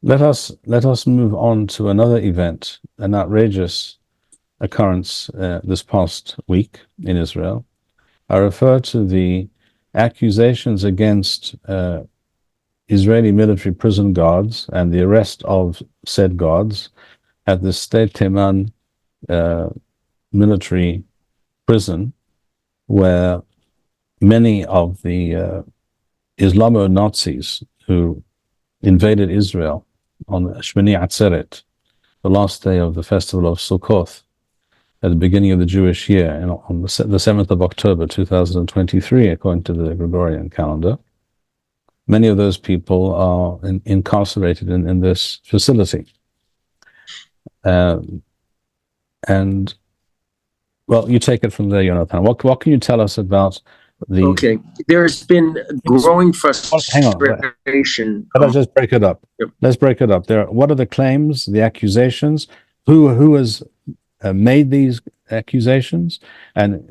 Let us move on to another event, an outrageous occurrence this past week in Israel. I refer to the accusations against Israeli military prison guards and the arrest of said guards at the State Teman military prison, where many of the Islamo-Nazis who invaded Israel on Shmini Atzeret, the last day of the festival of Sukkot, at the beginning of the Jewish year, on the 7th of October 2023, according to the Gregorian calendar. Many of those people are incarcerated in this facility. And, well, you take it from there, Jonathan. What can you tell us about the... Okay, there's been growing frustration. Hang on. Let's just break it up. Yep. Let's break it up. What are the claims, the accusations? Who has made these accusations? And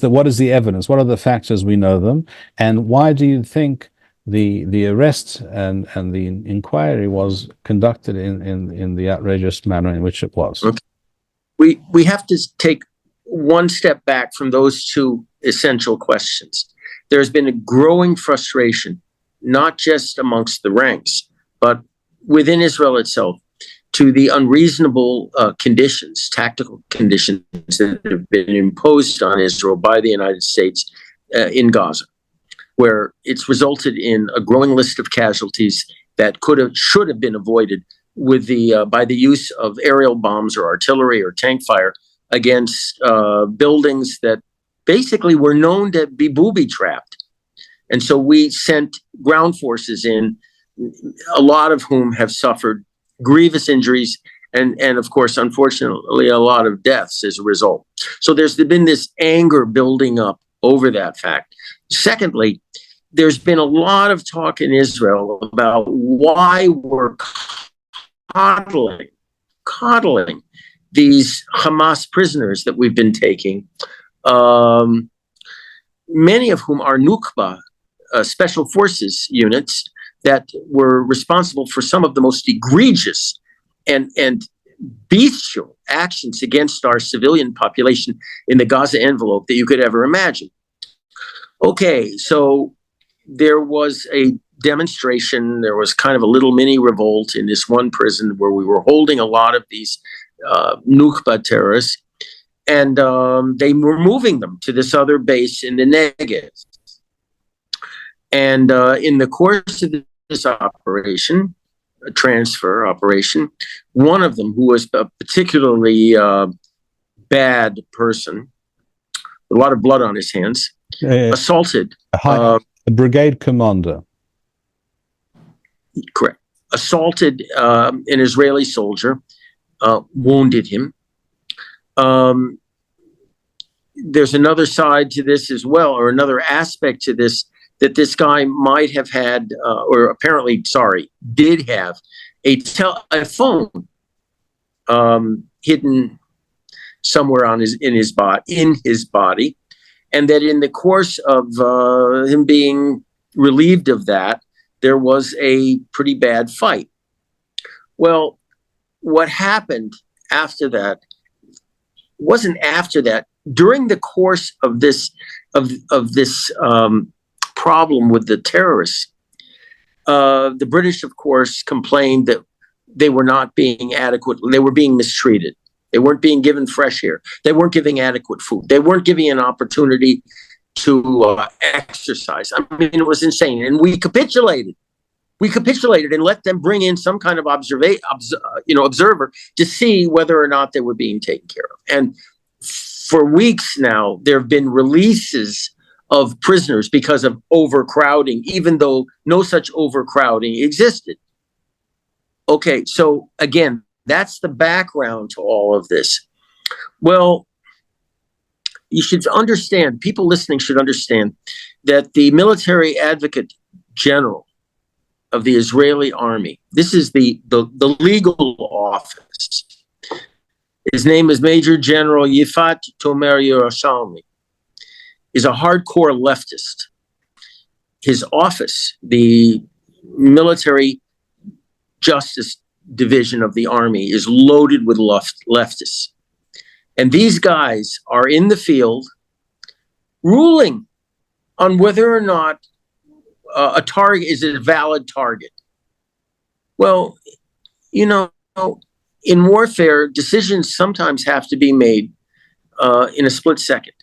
what is the evidence? What are the facts as we know them? And why do you think the arrest and the inquiry was conducted in the outrageous manner in which it was? Okay. We have to take one step back from those two essential questions. There's been a growing frustration, not just amongst the ranks, but within Israel itself, to the unreasonable conditions, tactical conditions that have been imposed on Israel by the United States in Gaza, where it's resulted in a growing list of casualties that should have been avoided with by the use of aerial bombs or artillery or tank fire against buildings that basically were known to be booby-trapped. And so we sent ground forces in, a lot of whom have suffered grievous injuries and of course, unfortunately, a lot of deaths as a result. So there's been this anger building up over that fact. Secondly, there's been a lot of talk in Israel about why we're coddling these Hamas prisoners that we've been taking, many of whom are Nukba, special forces units that were responsible for some of the most egregious and bestial actions against our civilian population in the Gaza envelope that you could ever imagine. Okay, so there was a demonstration, there was kind of a little mini revolt in this one prison where we were holding a lot of these Nukba terrorists, and they were moving them to this other base in the Negev. And in the course of this operation, a transfer operation, one of them, who was a particularly bad person, a lot of blood on his hands, assaulted a brigade commander. Correct. Assaulted an Israeli soldier, wounded him. There's another side to this as well, or another aspect to this, that this guy might have had, or apparently, did have a phone hidden somewhere in his body, and that in the course of him being relieved of that, there was a pretty bad fight. Well, what happened after that wasn't after that. During the course of this problem with the terrorists, the British, of course, complained that they were not being adequate. They were being mistreated. They weren't being given fresh air. They weren't giving adequate food. They weren't giving an opportunity to exercise. I mean, it was insane. And we capitulated. We capitulated and let them bring in some kind of observer to see whether or not they were being taken care of. And for weeks now, there have been releases of prisoners because of overcrowding, even though no such overcrowding existed. Okay, so again, that's the background to all of this. Well, you should understand, people listening should understand that the military advocate general of the Israeli army, this is the legal office. His name is Major General Yifat Tomer Yerushalmi, is a hardcore leftist. His office, the military Justice Division of the Army is loaded with leftists. And these guys are in the field ruling on whether or not a target is a valid target. Well, you know, in warfare, decisions sometimes have to be made in a split second.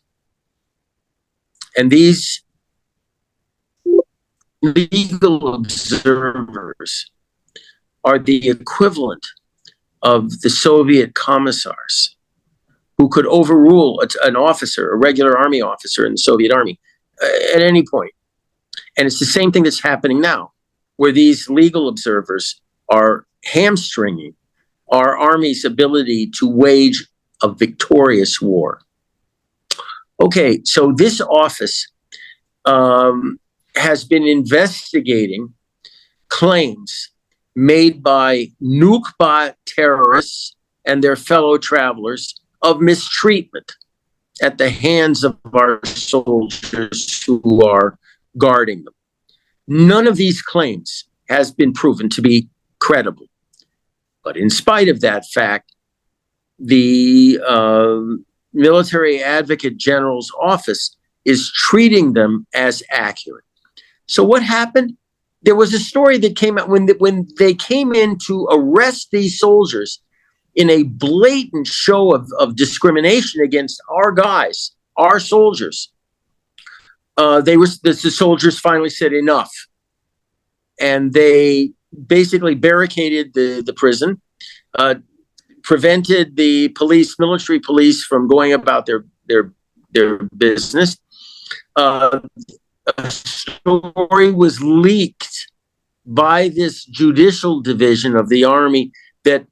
And these legal observers are the equivalent of the Soviet commissars who could overrule an officer, a regular army officer in the Soviet army at any point. And it's the same thing that's happening now, where these legal observers are hamstringing our army's ability to wage a victorious war. Okay, so this office has been investigating claims made by Nukba terrorists and their fellow travelers of mistreatment at the hands of our soldiers who are guarding them. None of these claims has been proven to be credible. But in spite of that fact, the Military Advocate General's office is treating them as accurate. So what happened? There was a story that came out when they came in to arrest these soldiers in a blatant show of discrimination against our guys, our soldiers. The soldiers finally said enough. And they basically barricaded the prison, prevented the military police from going about their business. A story was leaked by this judicial division of the army that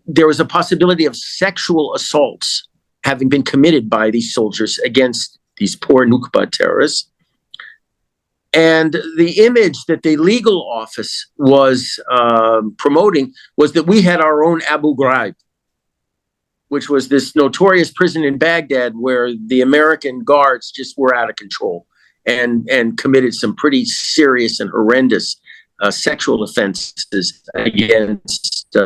there was a possibility of sexual assaults having been committed by these soldiers against these poor Nukba terrorists. And the image that the legal office was promoting was that we had our own Abu Ghraib, which was this notorious prison in Baghdad where the American guards just were out of control and committed some pretty serious and horrendous sexual offenses against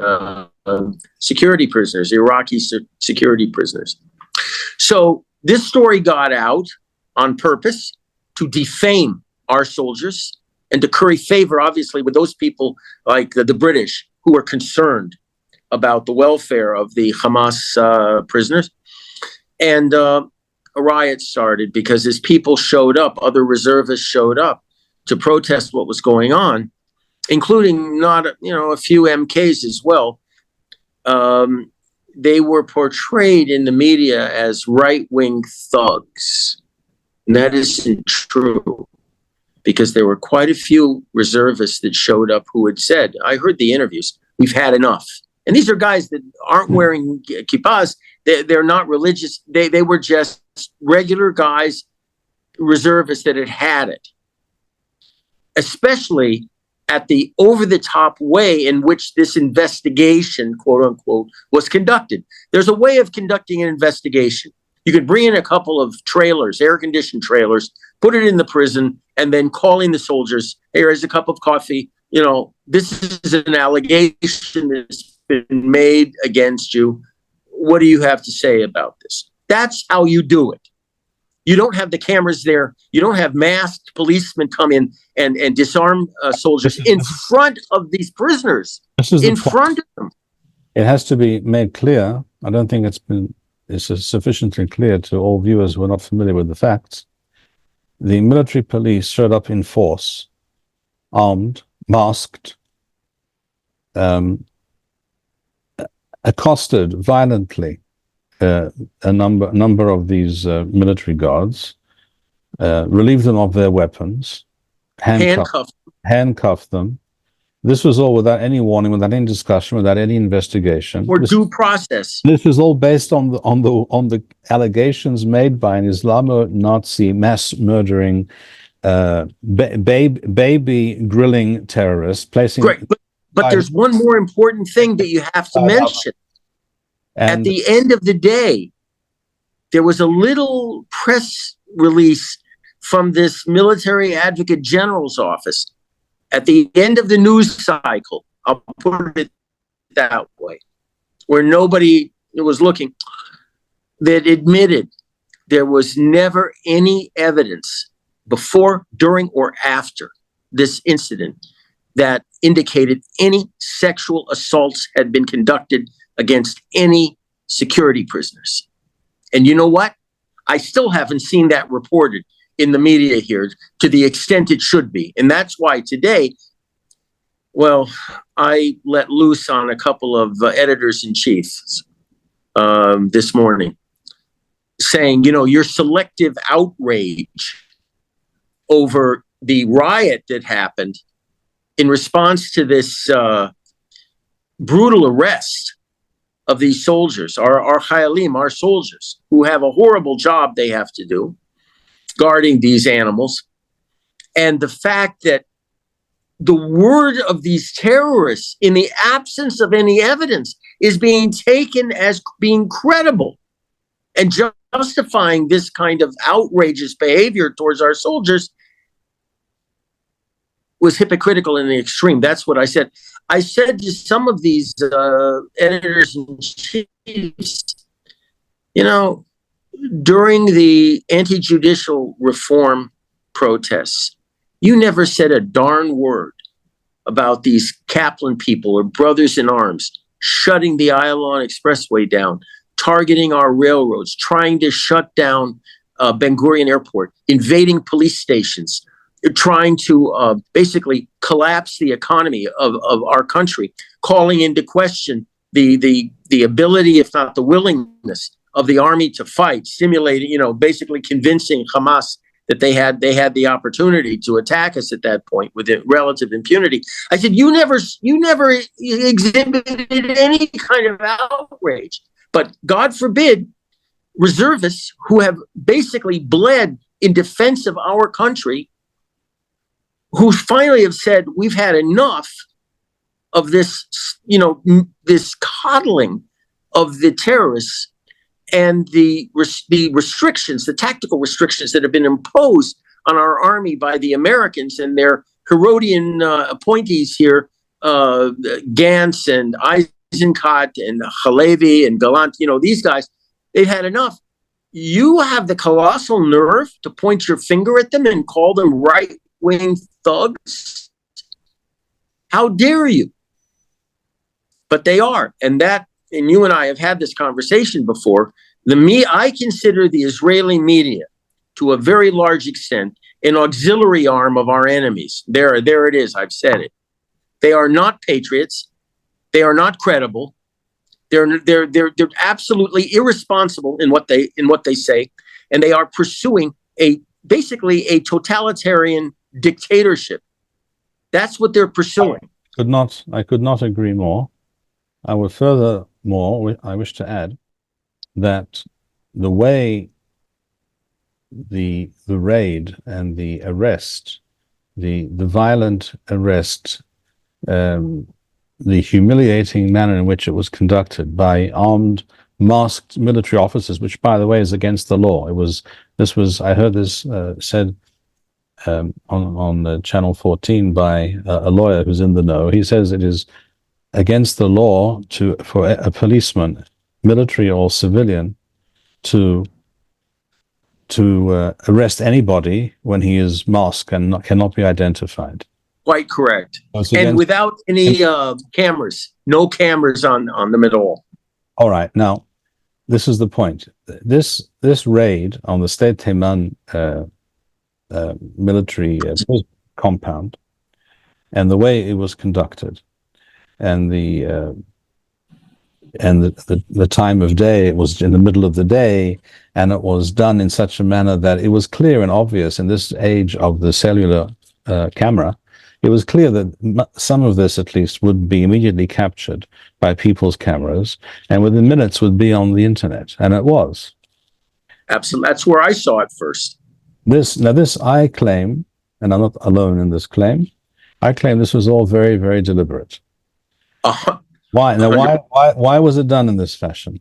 security prisoners, Iraqi security prisoners. So this story got out on purpose to defame our soldiers and to curry favor, obviously, with those people like the British who were concerned about the welfare of the Hamas prisoners. And a riot started because as people showed up, other reservists showed up to protest what was going on, including a few MKs as well. They were portrayed in the media as right-wing thugs. And that isn't true, because there were quite a few reservists that showed up who had said, I heard the interviews, we've had enough. And these are guys that aren't wearing kippas. They're not religious. They were just regular guys, reservists that had it. Especially at the over-the-top way in which this investigation, quote unquote, was conducted. There's a way of conducting an investigation. You could bring in a couple of trailers, air-conditioned trailers, put it in the prison, and then calling the soldiers, hey, here's a cup of coffee. This is an allegation that's been made against you. What do you have to say about this? That's how you do it. You don't have the cameras there. You don't have masked policemen come in and disarm soldiers in front of these prisoners, in front of them. It has to be made clear. I don't think it's sufficiently clear to all viewers who are not familiar with the facts. The military police showed up in force, armed, masked, accosted violently a number of these military guards, relieved them of their weapons, handcuffed them. This was all without any warning, without any discussion, without any investigation. Or due process. This was all based on the allegations made by an Islamo-Nazi mass murdering, baby grilling terrorist, placing. Great, but there's one more important thing that you have to mention. At the end of the day, there was a little press release from this Military Advocate General's office at the end of the news cycle, I'll put it that way, where nobody was looking, that admitted there was never any evidence before, during, or after this incident that indicated any sexual assaults had been conducted against any security prisoners. And you know what? I still haven't seen that reported in the media here to the extent it should be. And that's why today, well, I let loose on a couple of editors-in-chiefs this morning, saying, you know, your selective outrage over the riot that happened in response to this brutal arrest of these soldiers, our Chayalim, our soldiers, who have a horrible job they have to do, guarding these animals. And the fact that the word of these terrorists, in the absence of any evidence, is being taken as being credible and justifying this kind of outrageous behavior towards our soldiers was hypocritical in the extreme. That's what I said. I said to some of these editors-in-chiefs, you know, during the anti-judicial reform protests, you never said a darn word about these Kaplan people or brothers in arms shutting the Ayalon Expressway down, targeting our railroads, trying to shut down Ben Gurion Airport, invading police stations, trying to basically collapse the economy of our country, calling into question the ability, if not the willingness, of the army to fight, simulating, you know, basically convincing Hamas that they had the opportunity to attack us at that point with relative impunity. I said, you never exhibited any kind of outrage, but God forbid, reservists who have basically bled in defense of our country, who finally have said, we've had enough of this, you know, this coddling of the terrorists and the restrictions, the tactical restrictions that have been imposed on our army by the Americans and their Herodian appointees here, Gantz and Eisenkot and Halevi and Gallant, you know, these guys, they've had enough. You have the colossal nerve to point your finger at them and call them right-wing thugs? How dare you? But they are, and you and I have had this conversation before. I consider the Israeli media, to a very large extent, an auxiliary arm of our enemies. There it is. I've said it. They are not patriots. They are not credible. They're absolutely irresponsible in what they say, and they are pursuing basically a totalitarian dictatorship. That's what they're pursuing. I could not agree more. I wish to add that the way the raid and the arrest, the violent arrest, the humiliating manner in which it was conducted by armed, masked military officers, which, by the way, is against the law. I heard this said on Channel 14 by a lawyer who's in the know. He says it is against the law for a policeman, military or civilian, to arrest anybody when he is masked and cannot be identified. Quite correct. And without any cameras, no cameras on them at all. All right. Now, this is the point. This raid on the State Teman military compound, and the way it was conducted, and the time of day, it was in the middle of the day, and it was done in such a manner that it was clear and obvious in this age of the cellular camera. It was clear that some of this, at least, would be immediately captured by people's cameras, and within minutes would be on the internet, and it was. Absolutely. That's where I saw it first. This I claim, and I'm not alone in this claim, I claim this was all very, very deliberate. Why? Now, why was it done in this fashion?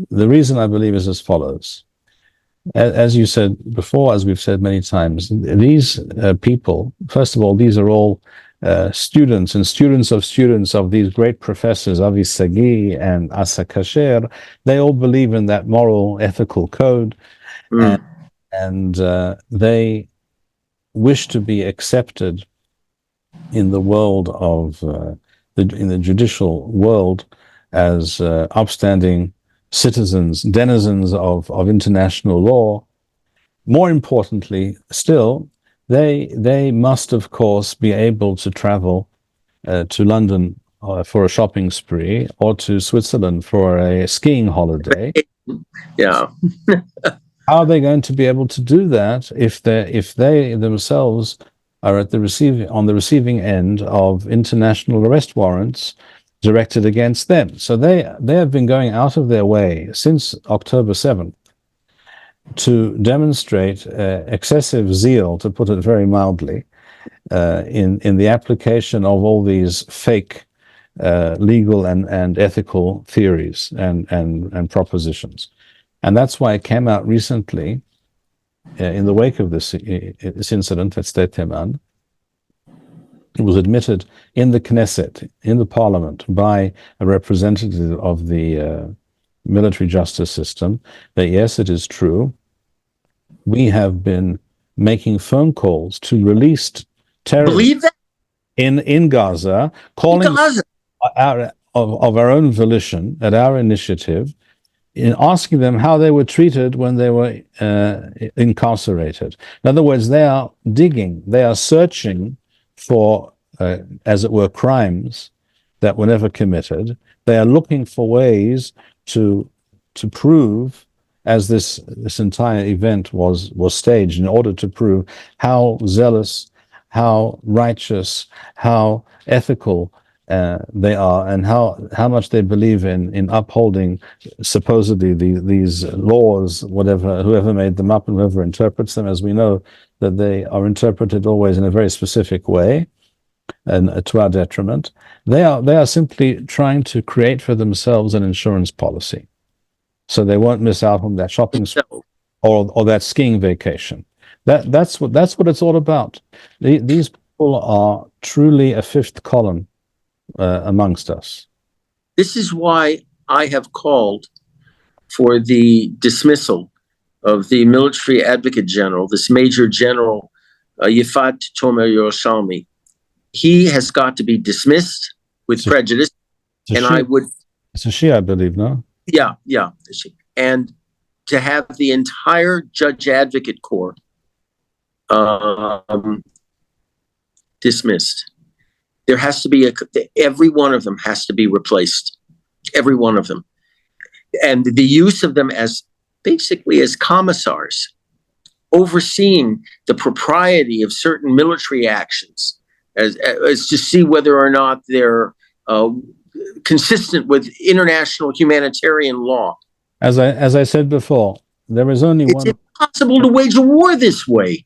The reason, I believe, is as follows. as you said before, as we've said many times, these people, first of all, these are all students and students of these great professors, Avi Sagi and Asa Kasher. They all believe in that moral, ethical code, and they wish to be accepted in the world of in the judicial world as upstanding citizens, denizens of international law. More importantly, still, they must, of course, be able to travel to London for a shopping spree or to Switzerland for a skiing holiday. Yeah. How are they going to be able to do that if they themselves are at on the receiving end of international arrest warrants directed against them? So they have been going out of their way since October 7th to demonstrate excessive zeal, to put it very mildly, in the application of all these fake legal and ethical theories and propositions. And that's why it came out recently, in the wake of this incident at State Teman. It was admitted in the Knesset, in the parliament, by a representative of the military justice system, that yes, it is true, we have been making phone calls to released terrorists in Gaza, calling of our own volition, at our initiative, in asking them how they were treated when they were incarcerated. In other words, they are digging, they are searching for, as it were, crimes that were never committed. They are looking for ways to prove, as this entire event was staged, in order to prove how zealous, how righteous, how ethical they are, and how much they believe in upholding supposedly these laws, whoever made them up and whoever interprets them, as we know that they are interpreted always in a very specific way and to our detriment. They are simply trying to create for themselves an insurance policy, so they won't miss out on that shopping or that skiing vacation. That's what it's all about. These people are truly a fifth column amongst us. This is why I have called for the dismissal of the military advocate general, this Major General Yifat Tomer Yerushalmi. He has got to be dismissed with prejudice. And it's a Shia, I believe, no? Yeah. And to have the entire judge advocate corps dismissed. There has to be every one of them has to be replaced. Every one of them. And the use of them as basically as commissars, overseeing the propriety of certain military actions, as to see whether or not they're consistent with international humanitarian law. As I said before, there is only one. It's impossible to wage a war this way.